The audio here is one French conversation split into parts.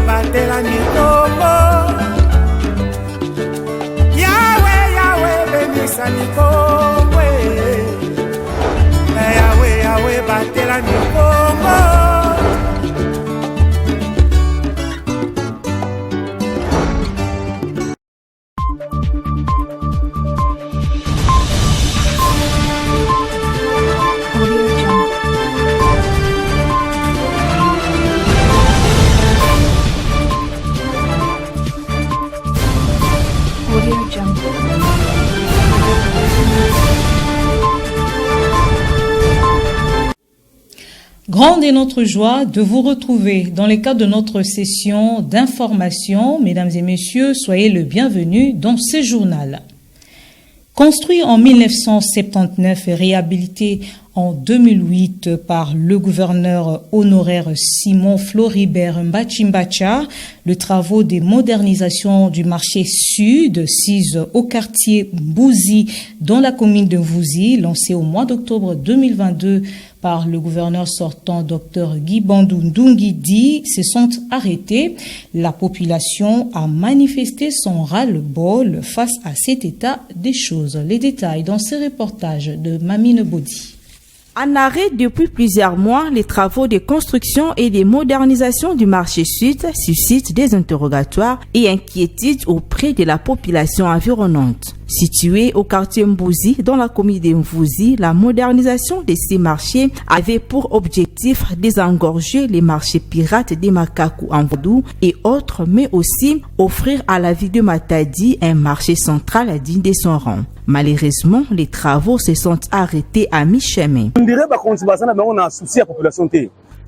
batela mitombo. Yahweh, Yahweh, bemisa mikombo. Yahweh, Yahweh, batela mitombo. Grande est notre joie de vous retrouver dans le cadre de notre session d'information. Mesdames et messieurs, soyez le bienvenu dans ce journal. Construit en 1979 et réhabilité en 2008 par le gouverneur honoraire Simon Floribert Mbachimbacha, les travaux de modernisation du marché sud s'isent au quartier Mbouzi dans la commune de Mvouzi, lancés au mois d'octobre 2022 par le gouverneur sortant Dr Guy Bandou Ndungidi, se sont arrêtés. La population a manifesté son ras-le-bol face à cet état des choses. Les détails dans ce reportage de Mamine Bodi. En arrêt depuis plusieurs mois, les travaux de construction et de modernisation du marché sud suscitent des interrogatoires et inquiétudes auprès de la population environnante. Situé au quartier Mbouzi, dans la commune de Mvouzi, la modernisation de ces marchés avait pour objectif désengorger les marchés pirates des Makaku en Vodou et autres, mais aussi offrir à la ville de Matadi un marché central digne de son rang. Malheureusement, les travaux se sont arrêtés à mi-chemin.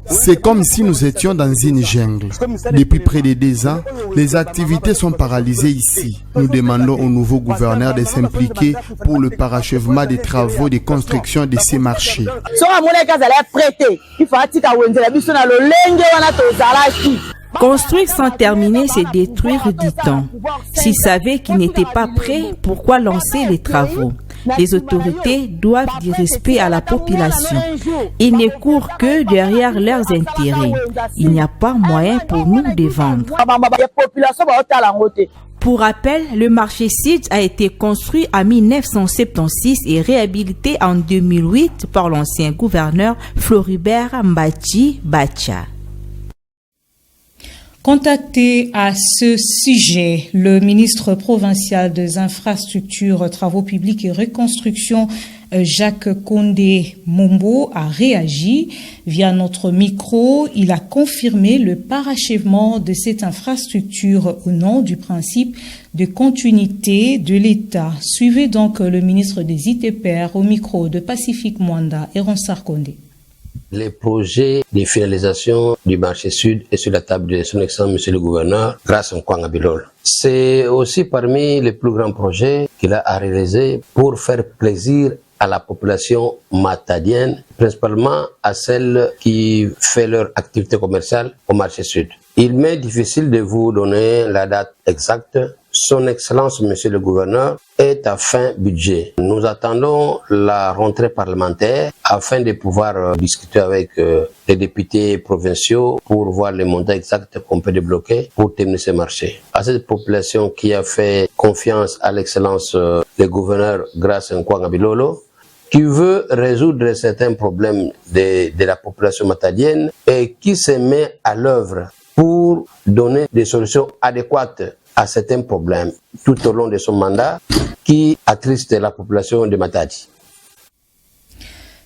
C'est comme si nous étions dans une jungle. Depuis près de 2 ans, les activités sont paralysées ici. Nous demandons au nouveau gouverneur de s'impliquer pour le parachèvement des travaux de construction de ces marchés. Construire sans terminer, c'est détruire, dit-on. S'ils savaient qu'ils n'étaient pas prêts, pourquoi lancer les travaux? Les autorités doivent du respect à la population. Ils ne courent que derrière leurs intérêts. Il n'y a pas moyen pour nous de vendre. Pour rappel, le marché sud a été construit en 1976 et réhabilité en 2008 par l'ancien gouverneur Floribert Mbachimbacha. Contacté à ce sujet, le ministre provincial des Infrastructures, Travaux publics et Reconstruction, Jacques Kondé Mombo, a réagi. Via notre micro, il a confirmé le parachèvement de cette infrastructure au nom du principe de continuité de l'État. Suivez donc le ministre des ITPR au micro de Pacifique Mwanda et Ronsard Kondé. Les projets de finalisation du marché sud est sur la table de son excellence monsieur le gouverneur grâce à Nkwanga Bilolo. C'est aussi parmi les plus grands projets qu'il a à réaliser pour faire plaisir à la population matadienne, principalement à celle qui fait leur activité commerciale au marché sud. Il m'est difficile de vous donner la date exacte. Son Excellence, Monsieur le Gouverneur, est à fin budget. Nous attendons la rentrée parlementaire afin de pouvoir discuter avec les députés provinciaux pour voir les montants exacts qu'on peut débloquer pour terminer ce marché. À cette population qui a fait confiance à l'Excellence le Gouverneur grâce à Nkwanga Bilolo, qui veut résoudre certains problèmes de la population matadienne et qui se met à l'œuvre pour donner des solutions adéquates à certains problèmes tout au long de son mandat qui attristent la population de Matadi.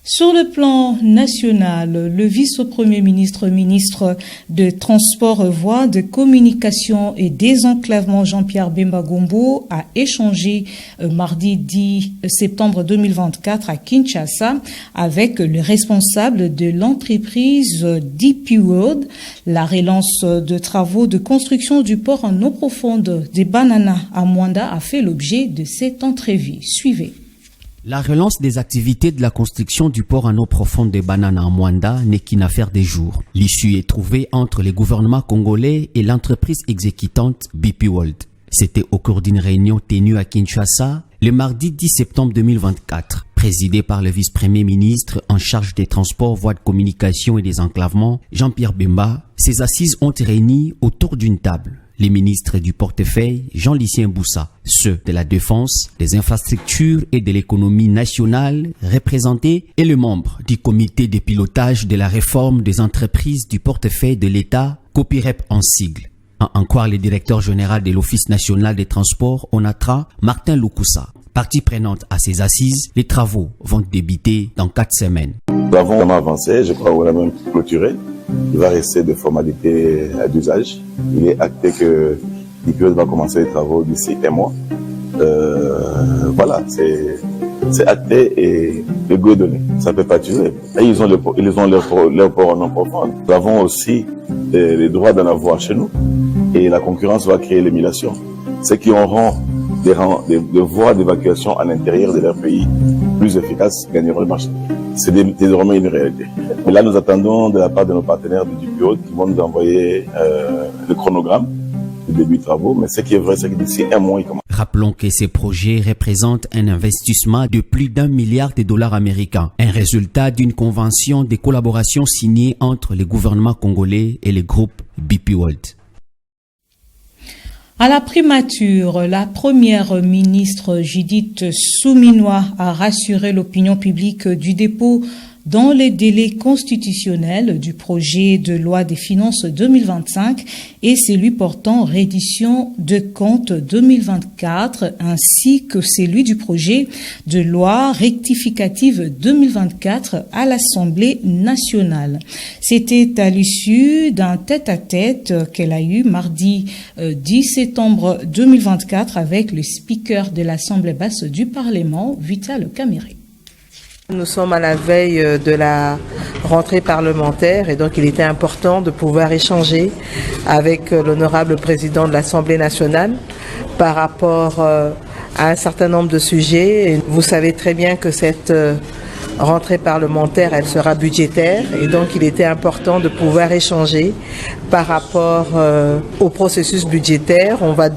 Sur le plan national, le vice-premier ministre, ministre de Transport, Voies, de Communication et Désenclavement Jean-Pierre Bemba Gombo a échangé mardi 10 septembre 2024 à Kinshasa avec le responsable de l'entreprise DP World. La relance de travaux de construction du port en eau profonde des Bananas à Mwanda a fait l'objet de cette entrevue. Suivez. La relance des activités de la construction du port en eau profonde des Bananas à Mwanda n'est qu'une affaire des jours. L'issue est trouvée entre les gouvernements congolais et l'entreprise exécutante BP World. C'était au cours d'une réunion tenue à Kinshasa le mardi 10 septembre 2024. Présidé par le vice-premier ministre en charge des transports, voies de communication et des enclavements, Jean-Pierre Bemba, ces assises ont réuni autour d'une table les ministres du portefeuille, Jean-Lucien Boussa, ceux de la Défense, des infrastructures et de l'économie nationale représentés et le membre du comité de pilotage de la réforme des entreprises du portefeuille de l'État, COPIREP en sigle. En croire le directeur général de l'Office national des transports, ONATRA, Martin Lukusa. Partie prenante à ces assises, les travaux vont débuter dans 4 semaines. Nous avons vraiment avancé, je crois qu'on a même clôturé. Il va rester des formalités d'usage. Il est acté que l'IPO va commencer les travaux d'ici 1 mois. Voilà, c'est acté et le go est donné. Ça ne peut pas tuer. Et ils ont leur port non profond. Nous avons aussi les droits d'en avoir chez nous. Et la concurrence va créer l'émulation. Ceux qui auront des voies d'évacuation à l'intérieur de leur pays plus efficaces gagneront le marché. C'est désormais une réalité. Mais là, nous attendons de la part de nos partenaires du bureau qui vont nous envoyer le chronogramme du début des travaux. Mais ce qui est vrai, c'est que d'ici 1 mois, ils commencent. Rappelons que ces projets représentent un investissement de plus d'$1 milliard américains, un résultat d'une convention de collaboration signée entre le gouvernement congolais et le groupe BP World. À la primature, la première ministre Judith Suminwa a rassuré l'opinion publique du dépôt dans les délais constitutionnels du projet de loi des finances 2025 et celui portant reddition de comptes 2024 ainsi que celui du projet de loi rectificative 2024 à l'Assemblée nationale. C'était à l'issue d'un tête-à-tête qu'elle a eu mardi 10 septembre 2024 avec le speaker de l'Assemblée basse du Parlement, Vital Kamerhe. Nous sommes à la veille de la rentrée parlementaire et donc il était important de pouvoir échanger avec l'honorable président de l'Assemblée nationale par rapport à un certain nombre de sujets. Et vous savez très bien que cette rentrée parlementaire, elle sera budgétaire et donc il était important de pouvoir échanger par rapport au processus budgétaire. On va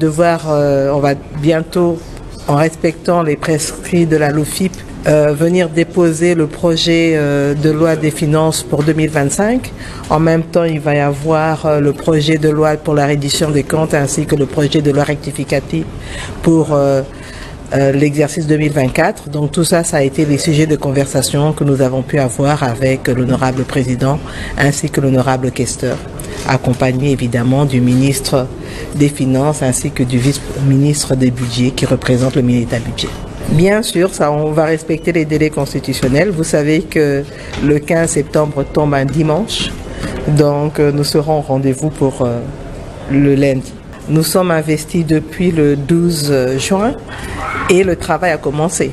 bientôt, en respectant les prescrits de la LOFIP, venir déposer le projet de loi des finances pour 2025. En même temps, il va y avoir le projet de loi pour la reddition des comptes ainsi que le projet de loi rectificative pour l'exercice 2024. Donc tout ça, ça a été les sujets de conversation que nous avons pu avoir avec l'honorable président ainsi que l'honorable questeur, accompagné évidemment du ministre des Finances ainsi que du vice-ministre des Budgets qui représente le ministère du Budget. Bien sûr, on va respecter les délais constitutionnels. Vous savez que le 15 septembre tombe un dimanche, donc nous serons au rendez-vous pour le lundi. Nous sommes investis depuis le 12 juin et le travail a commencé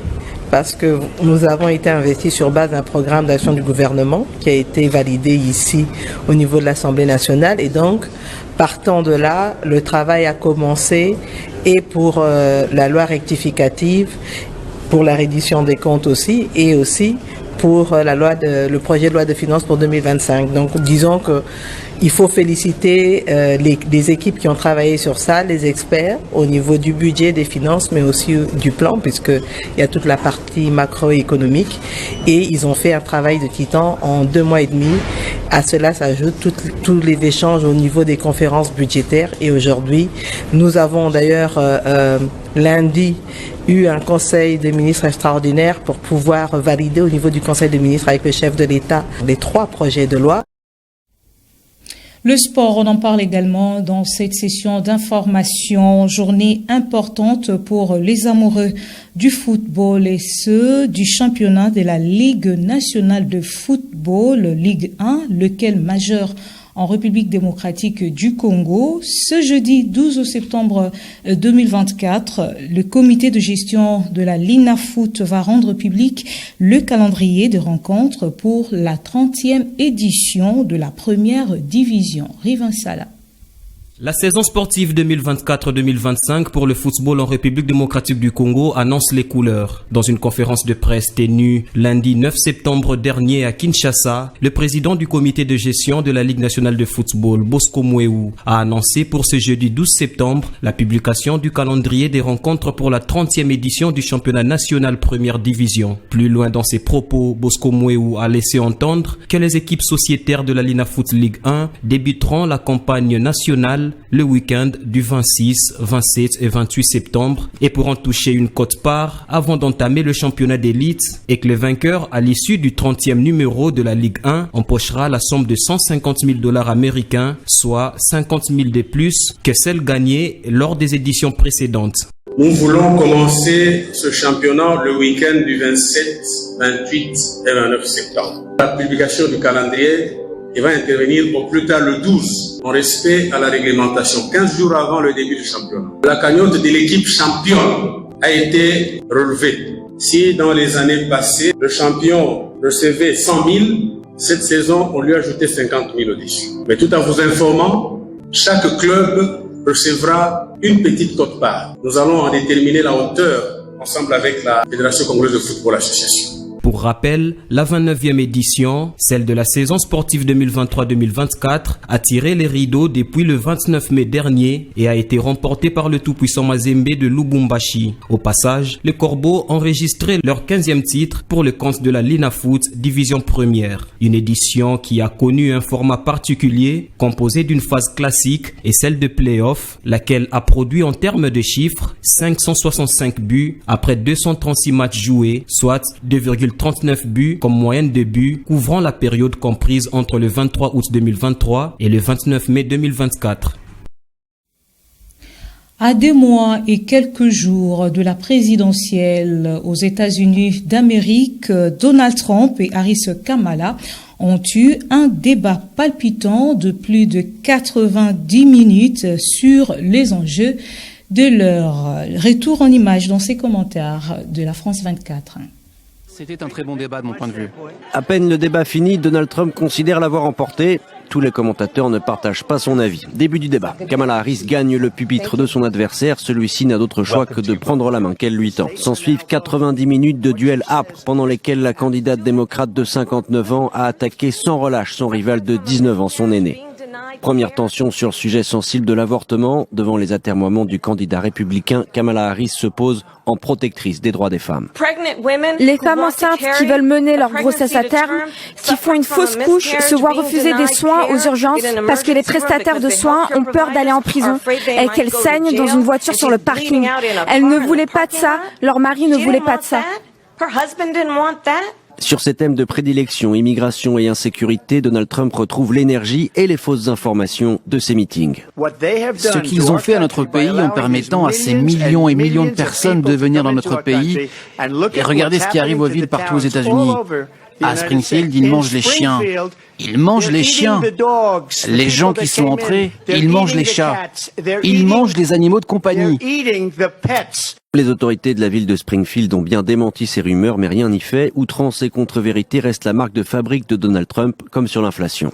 parce que nous avons été investis sur base d'un programme d'action du gouvernement qui a été validé ici au niveau de l'Assemblée nationale et donc partant de là, le travail a commencé et pour la loi rectificative, pour la reddition des comptes aussi et aussi pour le projet de loi de finances pour 2025. Donc disons que il faut féliciter les équipes qui ont travaillé sur ça, les experts au niveau du budget, des finances, mais aussi du plan, puisqu'il y a toute la partie macroéconomique. Et ils ont fait un travail de titan en 2 mois et demi. À cela s'ajoutent tous les échanges au niveau des conférences budgétaires. Et aujourd'hui, nous avons d'ailleurs lundi eu un conseil des ministres extraordinaire pour pouvoir valider au niveau du conseil des ministres avec le chef de l'État les 3 projets de loi. Le sport, on en parle également dans cette session d'information. Journée importante pour les amoureux du football et ceux du championnat de la Ligue nationale de football, Ligue 1, lequel majeur en République démocratique du Congo. Ce jeudi 12 septembre 2024, le comité de gestion de la LINAFoot va rendre public le calendrier de rencontres pour la 30e édition de la première division. Rivinsala. La saison sportive 2024-2025 pour le football en République démocratique du Congo annonce les couleurs. Dans une conférence de presse tenue lundi 9 septembre dernier à Kinshasa, le président du comité de gestion de la Ligue nationale de football, Bosco Mwewu, a annoncé pour ce jeudi 12 septembre la publication du calendrier des rencontres pour la 30e édition du championnat national première division. Plus loin dans ses propos, Bosco Mwewu a laissé entendre que les équipes sociétaires de la Linafoot Ligue 1 débuteront la campagne nationale le week-end du 26, 27 et 28 septembre et pourront toucher une quote-part avant d'entamer le championnat d'élite et que le vainqueur à l'issue du 30e numéro de la Ligue 1 empochera la somme de $150,000 américains, soit 50,000 de plus que celle gagnée lors des éditions précédentes. Nous voulons commencer ce championnat le week-end du 27, 28 et 29 septembre. La publication du calendrier qui va intervenir au plus tard le 12, en respect à la réglementation, 15 jours avant le début du championnat. La cagnotte de l'équipe championne a été relevée. Si dans les années passées, le champion recevait 100,000, cette saison, on lui a ajouté 50,000 au-dessus. Mais tout en vous informant, chaque club recevra une petite quote-part. Nous allons en déterminer la hauteur ensemble avec la Fédération congolaise de football association. Pour rappel, la 29e édition, celle de la saison sportive 2023-2024, a tiré les rideaux depuis le 29 mai dernier et a été remportée par le tout-puissant Mazembe de Lubumbashi. Au passage, les Corbeaux enregistraient leur 15e titre pour le compte de la Linafoot division première. Une édition qui a connu un format particulier composé d'une phase classique et celle de play-off, laquelle a produit en termes de chiffres 565 buts après 236 matchs joués, soit 2,39 buts comme moyenne de buts, couvrant la période comprise entre le 23 août 2023 et le 29 mai 2024. À 2 mois et quelques jours de la présidentielle aux États-Unis d'Amérique, Donald Trump et Harris Kamala ont eu un débat palpitant de plus de 90 minutes sur les enjeux de leur retour en images dans ces commentaires de la France 24. C'était un très bon débat de mon point de vue. À peine le débat fini, Donald Trump considère l'avoir emporté. Tous les commentateurs ne partagent pas son avis. Début du débat. Kamala Harris gagne le pupitre de son adversaire. Celui-ci n'a d'autre choix que de prendre la main qu'elle lui tend. S'ensuivent 90 minutes de duel âpre pendant lesquelles la candidate démocrate de 59 ans a attaqué sans relâche son rival de 19 ans, son aîné. Première tension sur le sujet sensible de l'avortement. Devant les atermoiements du candidat républicain, Kamala Harris se pose en protectrice des droits des femmes. Les femmes enceintes qui veulent mener leur grossesse à terme, qui font une fausse couche, se voient refuser des soins aux urgences parce que les prestataires de soins ont peur d'aller en prison et qu'elles saignent dans une voiture sur le parking. Elles ne voulaient pas de ça, leur mari ne voulait pas de ça. Sur ces thèmes de prédilection, immigration et insécurité, Donald Trump retrouve l'énergie et les fausses informations de ses meetings. Ce qu'ils ont fait à notre pays en permettant à ces millions et millions de personnes de venir dans notre pays, et regardez ce qui arrive aux villes partout aux États-Unis. À Springfield, ils mangent les chiens. Ils mangent les chiens. Les gens qui sont entrés, ils mangent les chats. Ils mangent les animaux de compagnie. Les autorités de la ville de Springfield ont bien démenti ces rumeurs, mais rien n'y fait. Outrance et contre-vérité restent la marque de fabrique de Donald Trump, comme sur l'inflation.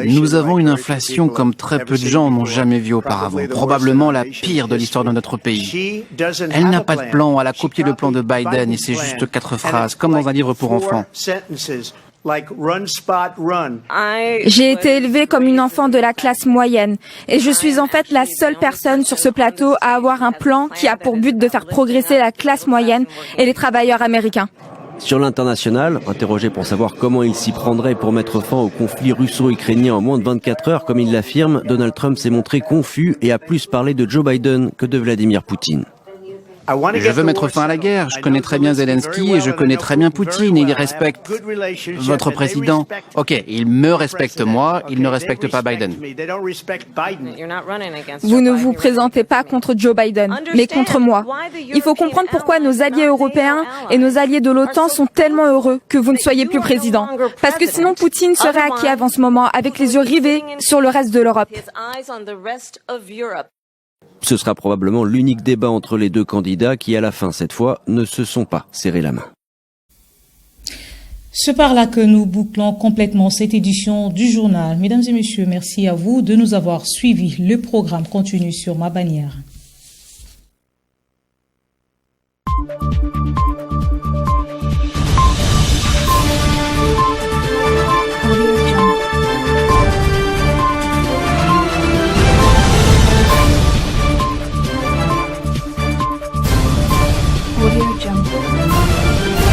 Nous avons une inflation comme très peu de gens n'ont jamais vu auparavant. Probablement la pire de l'histoire de notre pays. Elle n'a pas de plan, elle a copié le plan de Biden et c'est juste 4 phrases, comme dans un livre pour enfants. J'ai été élevée comme une enfant de la classe moyenne et je suis en fait la seule personne sur ce plateau à avoir un plan qui a pour but de faire progresser la classe moyenne et les travailleurs américains. Sur l'international, interrogé pour savoir comment il s'y prendrait pour mettre fin au conflit russo-ukrainien en moins de 24 heures, comme il l'affirme, Donald Trump s'est montré confus et a plus parlé de Joe Biden que de Vladimir Poutine. Je veux mettre fin à la guerre. Je connais très bien Zelensky et je connais très bien Poutine. Il respecte votre président. Ok, il me respecte moi, il ne respecte pas Biden. Vous ne vous présentez pas contre Joe Biden, mais contre moi. Il faut comprendre pourquoi nos alliés européens et nos alliés de l'OTAN sont tellement heureux que vous ne soyez plus président. Parce que sinon Poutine serait à Kiev en ce moment avec les yeux rivés sur le reste de l'Europe. Ce sera probablement l'unique débat entre les deux candidats qui, à la fin, cette fois, ne se sont pas serré la main. C'est par là que nous bouclons complètement cette édition du journal. Mesdames et messieurs, merci à vous de nous avoir suivis. Le programme continue sur ma bannière. Audio Jungle.